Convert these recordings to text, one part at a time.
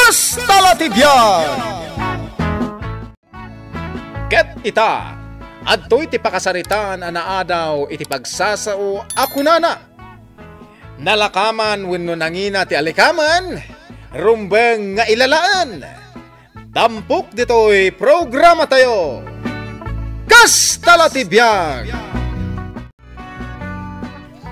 Kastalatibyan! Ket ita, adto'y ti pakasaritan anaadaw iti pagsasao ako nana. Nalakaman wenno nangina ti alikaman, rumbeng nga ilalaan. Tampok dito'y programa tayo. Kastalatibyan!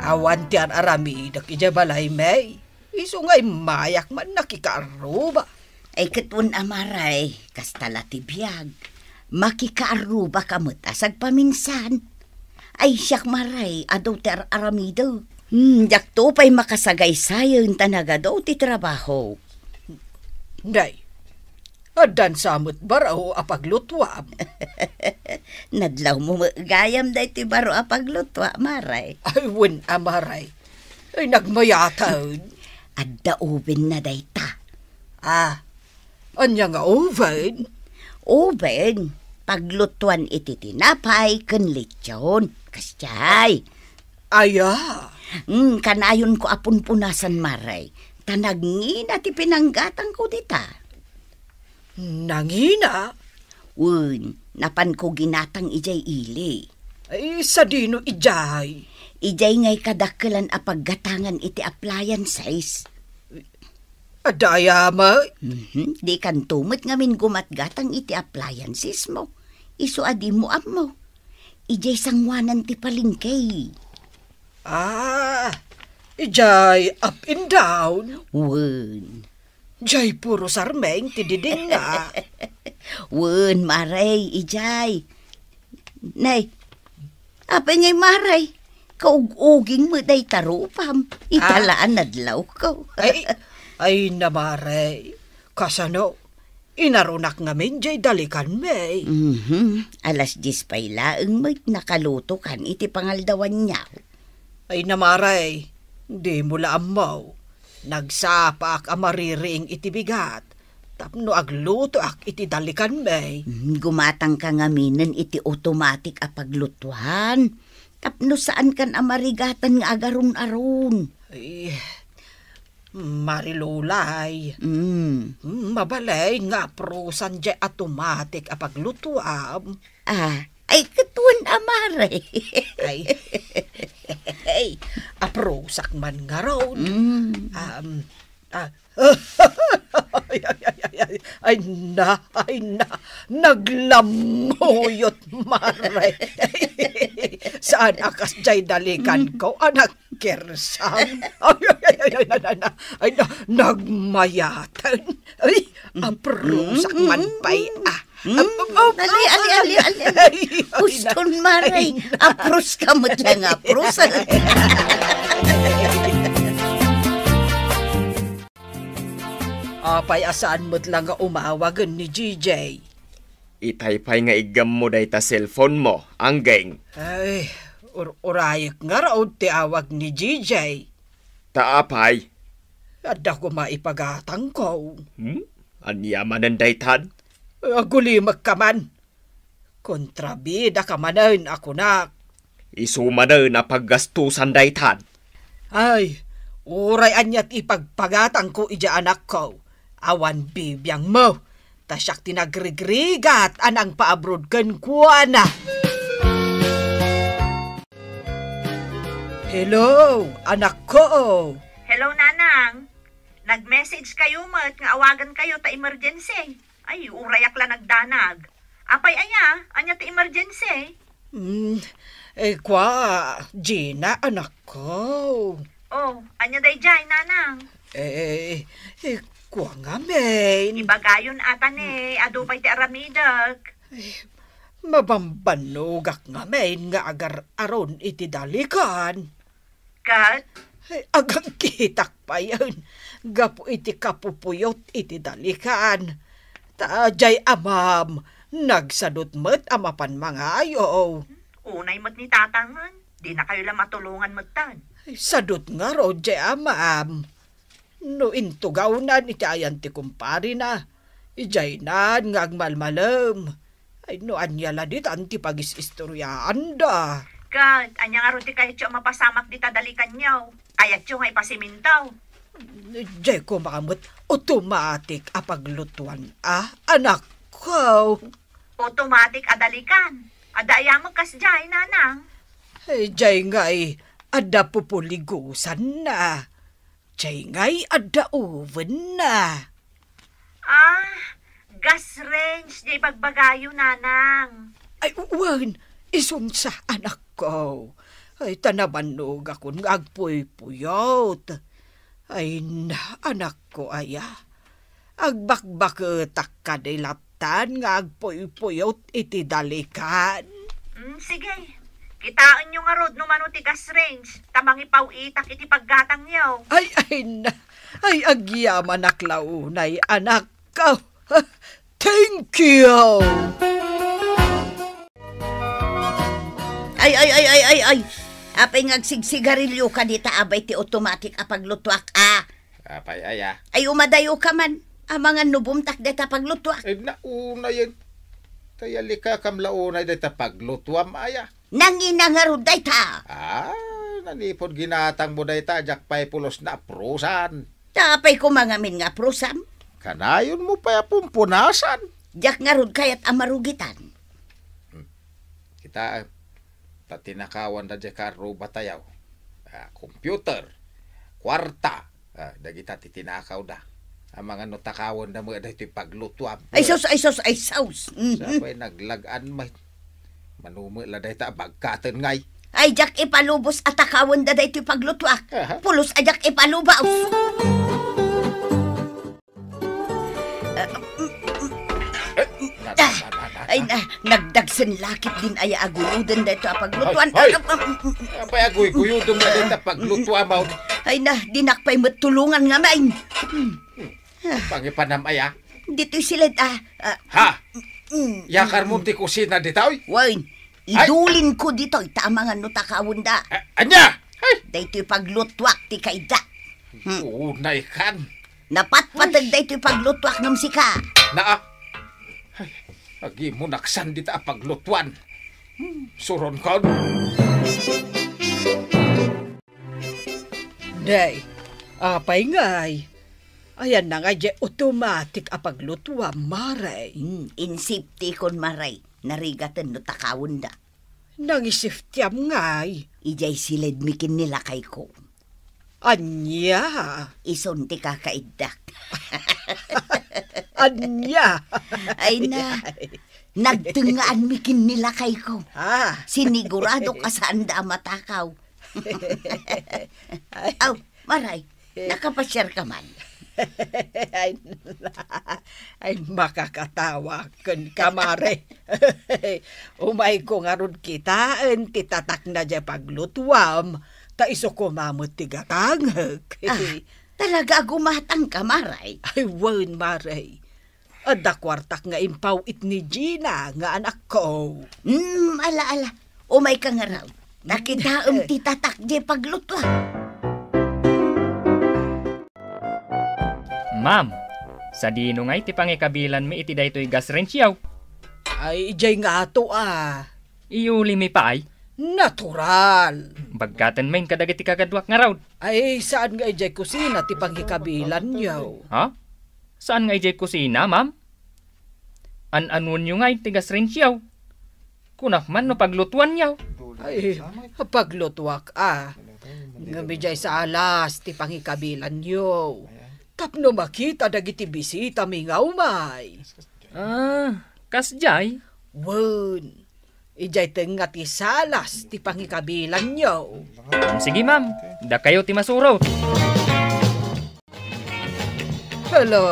Awan tiyan arami nakija balay may. Iso nga'y mayak man nakikaaruba. Ay katun amaray, kastalatibiyag. Makikaaruba kamot asag paminsan. Ay siyak maray, adaw ter aramido. Yak to pa'y makasagay sayon tanaga daw ti trabaho. Nay, adan samot baraw apaglutwam. Nadlaw mo gayam day ti baro apaglutwa, maray. Ay wen amaray. Ay nagmayataon. Adda oven na day ta. Anya nga oven? Oven, paglutuan iti tinapay ken lechon. Kasyay. Aya. Kanayon ko apun punasan maray. Tanagngina ti pinanggatang ko dita. Nangina? Napan ko ginatang ijay ili. Ay sa dino ijay. Ijay ngay kadakkelan a paggatangan iti appliances. Adaya ma? Di kan tumot ngamin gumatgatang iti appliances mo. Iso adi mo mo. Ijay sangwanan ti palingkay. Ijay up and down? Jay puro sarmeng ti diding nga. Maray, ijay. Nay, apa ngay maray? Kauguging mo day tarupam. Italaan nadlaw ko. ay namaray. Kasano, inarunak ngamin jay dalikan may. Alas 10 pa ilaang may nakaluto kan iti pangaldawan niya. Ay namaray, di mula amaw. Nagsapak amaririing iti bigat. Tapno agluto ak iti dalikan may. Gumatang ka ngaminan iti automatic a paglutuan. Tapno saan kan amarigatan nga agarun-arun. Ay, marilulay. Mabalay nga prusan di automatic a paglutuam. Ay katuan amaray. Ay, aprusak man nga ron. Ay na, naglamuyot maray. Saan akas jay dalikan ko, anak kersam. Ay, nagmayatan. Ay, aprusak man pa'y Ali. Uston maray. Apros ka mo't lang apros. Apay asaan mo't lang nga umawagan ni GJ. Itaypay nga igam mo day ta cellphone mo, anggeng. Ay, urayak nga raw ti awag ni GJ. Taapay. Ada ko maipagatang ko. Anyaman ang daytan? Agulimag ka man. Kontrabida ka manan ako na. Isumanan na paggastusan daytan. Ay, uray anyat ipagpagatang ko ija anak ko. Awan bibiyang mo. Tasyak tinagrigrigat anang paabroad kan kuana. Hello, anak ko. Hello, nanang. Nag-message kayo mat nga awagan kayo ta emergency. Ay, urayak lang nagdanag. Apay anya ta emergency. Kwa, Gina, anak ko. Oh, anya day jay, nanang. Kwa nga, men. Ibagayon atan adupay ti aramidag. Mabambanugak nga, men, nga agar aron iti dalikan. Kat? Agang kitak pa yun. Gapo iti kapupuyot iti dalikan. Tajay amam, nagsadot met amapan mga ayaw. Unay mat ni tatangan, di na kayo lang matulungan matan. Sadot nga ro, jay amam. No intugaw na iti ayan ti kumpari na. Ijay na ngagmalmalam. Ay no anyala dit anti pagis-istoryaan da. Kat, anya nga ro ti kayo mapasamak di tadalikan niyaw. Ayat yung ay pasimintaw. Jay ko makamot automatic apaglutuan. Anak ko. Automatic adalikan. Adaya magkasjay, nanang. Jay nga'y ada pupuligusan na. Jay nga'y ada oven na. Gas range, jay bagbagayo, nanang. Ay, uwan, isun sa anak ko. Ay, tanabanog ako ng agpuy-puyot. Ay, anak ko, aya. Agbakbaketak ka dilatan nga agpuy-puyot iti dalikan. Sige, kitaan nyo nga rod no mano ti gas range. Tamang ipawitak iti paggatang nyo. Ay, agyaman naklaunay, anak ko. Thank you! Ay. Apay ngagsigsigarilyo ka dita abay ti automatic apaglutuak Apay aya. Ay umadayo ka man. Mga nubumtak dita paglutuak. Ay nauna yun. Tayali ka kamlaunay dita paglutuam aya. Nanginangarod dita. Nanipod ginatang mo dita jak pay pulos na prusan. Tapay ko mangamin nga prusam. Kanayon mo pa pumpunasan. Jak ngarod kayat amarugitan. Kita tinakawan da karo batayaw. Computer, kwarta, dagita titinakaw da. Ang mga notakawan da mga dahito paglutuam. Ay saus. Sabay naglagan may manumula dahita bagkatan ngay. Ay jak ipalubos at takawan da dahito paglutuak. Pulos ajak ipalubaw. Ay nagdagsan lakit din ay aguludan dito paglutuan. Apay aguy-guyudong na dito paglutuan mo. Ay dinakpay matulungan nga main. Pangipanam aya. Dito sila Yakar mo ti kusina dito. Wain, idulin ko dito tamang ano takawon da. Anya! Dito paglutuak ti kayda. Unay kan. Napatpatag dito paglutwak ng sika. Agi mo naksan dita paglutuan. Suron ka. Day, apay ngay. Ayan na nga automatic apaglutuan, maray. In safety kon maray. Narigatan no takawon da. Nangisiftyam ngay. Ijay silid mikin nila kay ko. Anya. Isunti ka kaiddak. Anya. Ay na. Nagtungaan mikin nila kay ko. Sinigurado ka saan da matakaw. Aw, maray. Nakapasyar ka man. Ay makakatawa kan kamare. Umay ko nga ron kita titatak na dya paglutuam. Ta iso ko mamot tigatangag. Talaga gumatang ka, maray? Ay, wan, maray. Ada kwartak nga impaw it ni Gina, nga anak ko. Ala. Umay ka nga raw. Nakitaam titatak di pagluto. Ma'am, sa dino nga iti pangikabilan mi iti daytoy gas range yaw. Ay, ijay nga ato Iuli mi pa ay. Natural. Bagkatan main kadagiti kagadwak nga raw. Ay, saan nga ijay kusina ti pangikabilan yaw? Saan nga ijay kusina, ma'am? An-anuan nyo nga iti gas range yaw. Kunak man no paglutuan yaw. Ay, paglutuak Nga bijay sa alas ti pangikabilan yaw. Tapno makita dagiti bisita mingaw may. Kasjay? Wan. Ijay nga ti salas ti pangikabilan nyo. Sige ma'am, da kayo ti masuraw. Hello?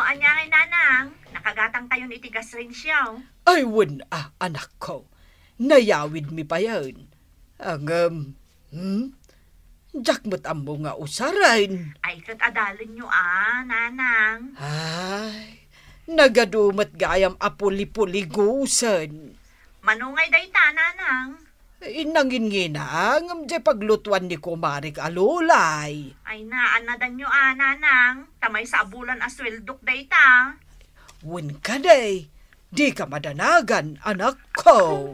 Anyangay nanang. Nakagatang tayo ni itigas rin siya. Ay, wan anak ko. Nayawid mi pa yan. Jak mo't ambo nga usaran. Ay, katadalin nyo nanang. Ay, nagadumat gayam apuli-puligusan. Manungay day ta, nanang. Inangin-nginang, amjay paglutuan ni Kumarik Alulay. Ay naanadan nyo nanang. Tamay sa abulan asweldok day ta. Wun ka day, di ka madanagan, anak ko.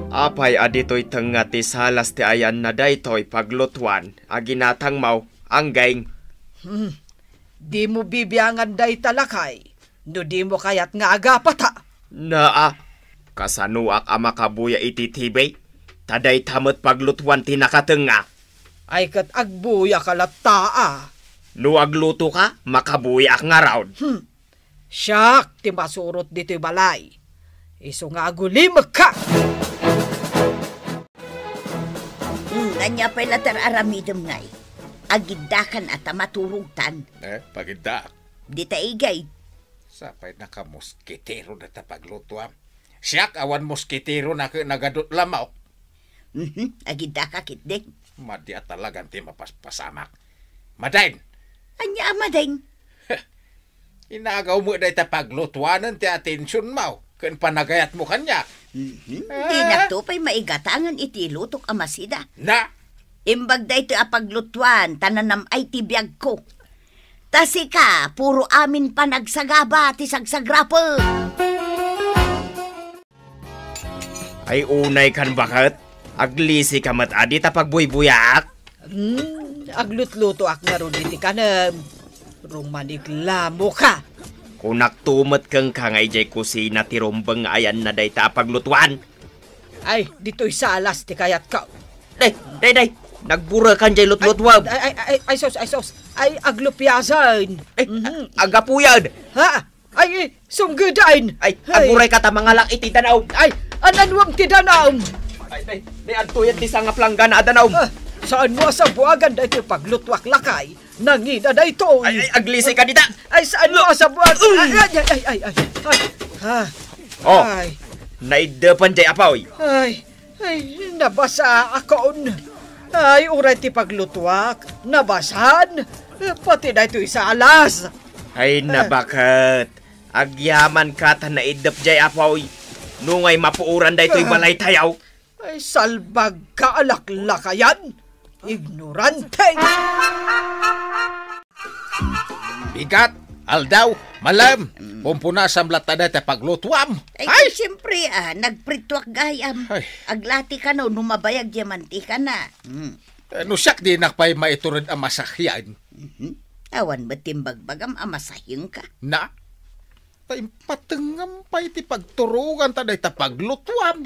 Apay adito'y tanga ti salas ti ayan na daytoy paglutuan, aginatang mau, anggeng. Di mo bibiyangan day talakay, no di mo kayat nga agapata. Naa, kasanuak ama kabuya iti tibay, taday tamot paglutuan ti nakatenga. Ay kat agbuya kalataa. No agluto ka, makabuya ak nga raon. Siyak ti masurot dito'y balay. Iso nga agulimag ka. Anya pa'y latar aramidem ngay. Agidakan at maturutan. Paginda. Di taigay. Sapay naka-moskitero na tapaglutuam. Siyak awan moskitero na nagadot lamaw. Agidaka kitdik. Madya talagang ti mapaspasamak. Madain! Anya amadeng. Inagaw mo day tapaglutuanan ti atensyon mo. Kun panagayat mo kanya. Di na to pa'y maigatangan iti lutok amasida. Na! Imbag da ito apaglutuan, tananam ay tibiyag ko. Tasi ka, puro amin pa nagsagaba, ti sagsagrapel. Ay unay kan bakit? Aglisi ka mat adi tapagbuy-buyak. Aglutluto ak nga ron iti kanem. Rumaniglamo ka. Kunak tumet kang kangay jay kusina ti rombeng ayan na day tapaglutuan. Ay, dito'y salas ti kayat ka. Day. Nagbura kan jay lutlutwab. Ay, sos. Ay, aglupyasan. Agapuyad. Ha? Ay, sunggudain. Ay, aguray ka ta mga lak iti tanaw. Ay, ananwang ti danaw. Ay, antuyat ti sangap langgan na adanaw. Saan mo sa buwagan da ito paglutwak lakay? Nangida da ito. Ay, aglisi ka dita. Ay, saan mo sa buwagan? Ay. Oh, Ay, naidepan jay apaw. ay, nabasa akon. Ay, uray ti paglutwak. Nabasan. Pati da ito'y sa alas. Ay, nabakit. Agyaman ka ta naidep jay apaw. Nungay mapuuran da ito'y balay tayaw. Ay, salbag ka alaklakayan. Ignorante. Bigat, aldaw, malam. Pumpunasam latada ta paglutuam. Ay, siyempre, nagpritwak gayam. Ay. Aglati ka no, numabayag diamanti ka na. No siyak di nakpay maiturid ang masakyan. Awan ba timbagbagam amasahin ka? Na? Tay patengam pa iti pagturugan taday ta paglutuam.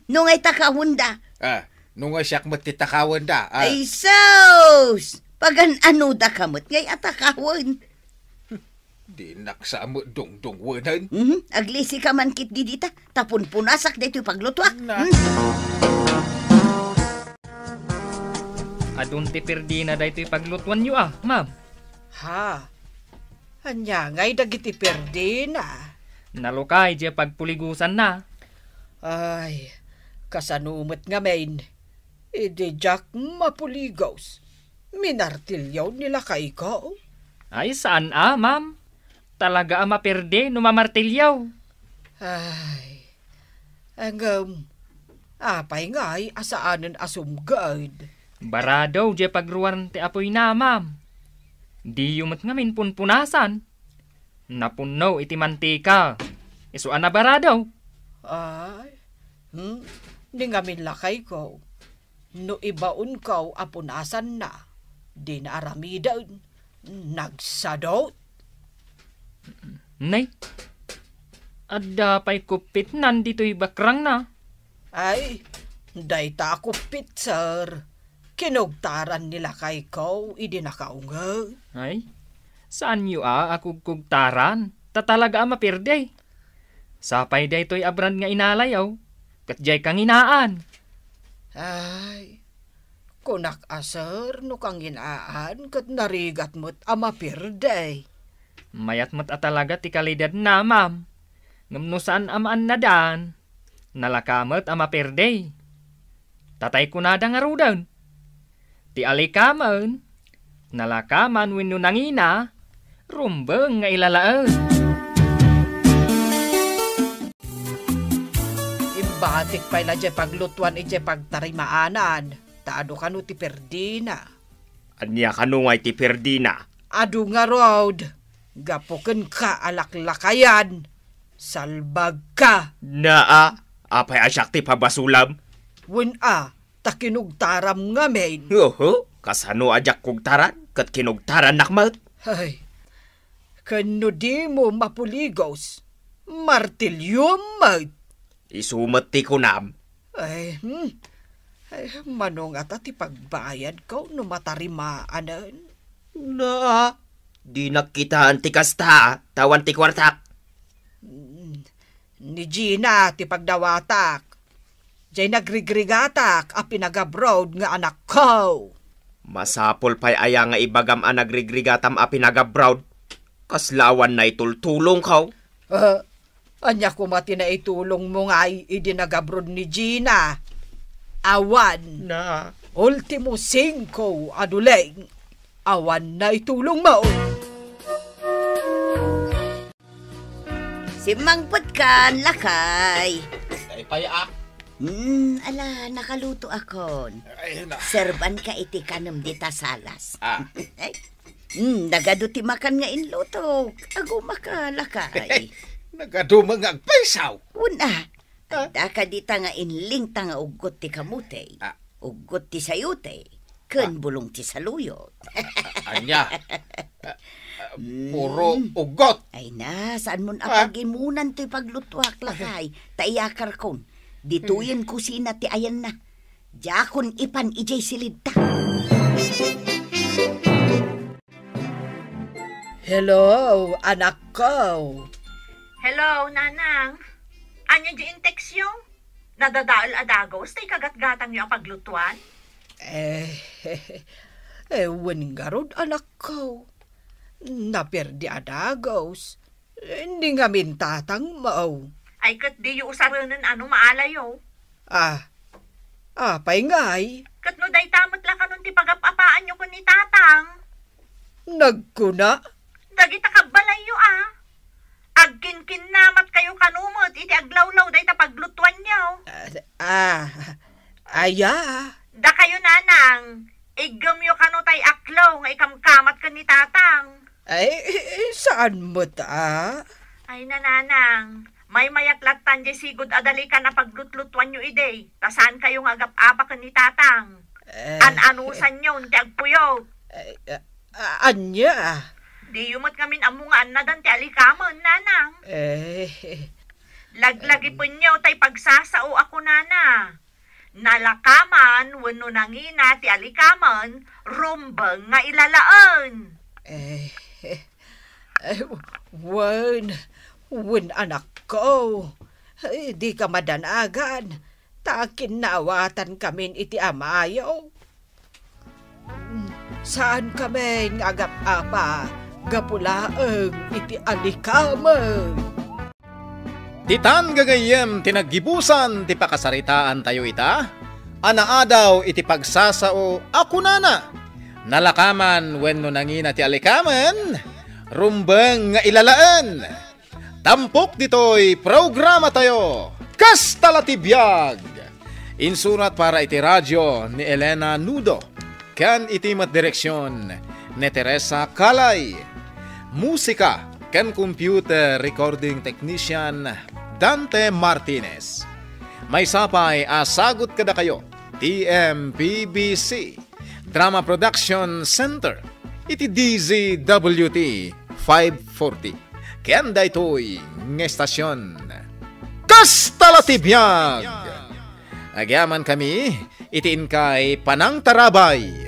Nungay takahunda. Nungay siyak matitakawan da. Ay, sos! Pagan ano da kamot ngay atakawan. Di naksamo dong-dong-wanan. Aglisi ka man kit didita, tapon punasak dito paglutwak. Na. Adun ti perdi na daytoy paglutuan nyo ma'am. Ha? Anya ngay dagiti perdi na. Nalukay di pagpuligusan na. Ay, kasanumot nga main. Ide jak mapuligaws. Minartilyaw nila kay ko. Ay, saan ma'am? Talaga maperde no mamartilyaw. Ay, hanggang apay ngay asaanan asumgad. Baradaw di pagruwan ti apoy na ma'am. Di yumot ngamin punpunasan. Napunaw iti mantika. Isuan na baradaw. Ay, di ngamin lakay ko. No ibaon ko apunasan na. Di na aramidan. Nagsadot. Nay, adda pa'y kupit nandito'y bakrang na. Ay, day ta ako pitsar. Kinugtaran nila kay ko, idi nakaunga. Ay, saan yu ako kugtaran? Tatalaga mapirde. Sapay daytoy abran nga inalayaw. Katjay kang inaan. Ay, kunak asar no kang inaan kat narigat mo't amapirde. Mayat mat atalaga ti kalidad na ma'am. Ngamnusan amaan na dan. Nalakamot amapirde. Tatay ko na nga rudan. Ti alikaman, nalakaman wenno nangina, rumbeng nga ilalaan. Imbatik pa'y la dyan paglutuan ije pagtarimaanan. Taado ka no ti perdina. Anya kanungay ti perdina. Ado nga road. Gapuken ka alaklakayan. Salbag ka. Naa, apay asyak ti pabasulam. Wun takinugtaram nga main. Oho, kasano ajak kog taran, kat kinugtaran nakmat. Ay, kano di mo mapuligos. Martilyum mat. Isumat ti kunam. Ay, manong ata ti pagbayad ko no matarimaanan. Naa, di nakitaan ti kasta, tawan ti kwartak. Ni Gina ti pagdawatak. Diyay nagrigrigatak a pinagabroad nga anak ko. Masapol pa'y aya nga ibagam ang nagrigrigatam a pinagabroad. Kaslawan na itultulong kaw. Anya kumati na itulong mo nga idinagabrod ni Gina. Awan. Na. Ultimo 5 aduleng. Awan na itulong mo. Si Mangpot kan, lakay. Ay payak. Ala, nakaluto akon. Ay na. Serban ka iti kanam di tasalas. Ah. Nagado ti makan nga inluto. Ago makalakay. Nagadumang agpaisaw. Una, ada ka dita nga inling ta nga ugot ti kamutay. Ugot ti sayute. Ken bulong ti saluyot. Anya. Puro ugot. Ay na, saan mo apagimunan ti paglutuak lakay. Taiyakar kon. Dituyen kusina ti ayan na. Jakon ipan ijay silid ta. Hello, anak ko. Hello, nanang. Anya di intex yung? Nadadaal adagos, tay kagat-gatang yung paglutuan? Wen nga rod, anak ko. Naperdi adagos. Hindi nga mintatang mao. Ay kat di yung usaranan ano maalayo. Apay ngay. Kat no day tamot lang kanun ti pagapapaan nyo kun ni tatang. Nagkuna. Dagita kabalayo Agkin-kin namat kayo kanumot, iti aglawlaw day ta paglutuan nyo. Aya. Da kayo nanang, igamyo kano tay aklaw nga ikamkamat ka ni tatang. Ay, saan mo ta? Ay nananang, may mayaklatan di sigod adali ka na paglutlutuan nyo ide. Tasaan kayo nga agap-apa ka ni tatang. An-anusan nyo, ti agpuyot. Anya? Di yumat kamin amungaan na dan ti alikaman, nanang. Laglagi po nyo tay pagsasao ako, nana. Nalakaman, wano nangina ti alikaman, rumbang nga ilalaan. Wen anak ko. Di ka madanagan. Takin naawatan kami iti amayaw. Saan kami ngagap-apa? Gapulaang iti alikaman. Titan gagayem tinaggibusan ti pakasaritaan tayo ita. Anaadaw iti pagsasao ako nana. Nalakaman wenno nangina ti alikaman. Rumbeng nga ilalaan. Tampok ditoy programa tayo. Kastala ti biag. Insurat para iti radyo ni Elena Nudo. Kan iti mat direksyon ni Teresa Kalay. Musika kan computer recording technician Dante Martinez. May sapay asagot kada kayo. TMPBC Drama Production Center. Iti DZWT 540. Ken daytoy ng estasyon. Kastala ti biag. Agyaman kami, itiin kay Panang Tarabay.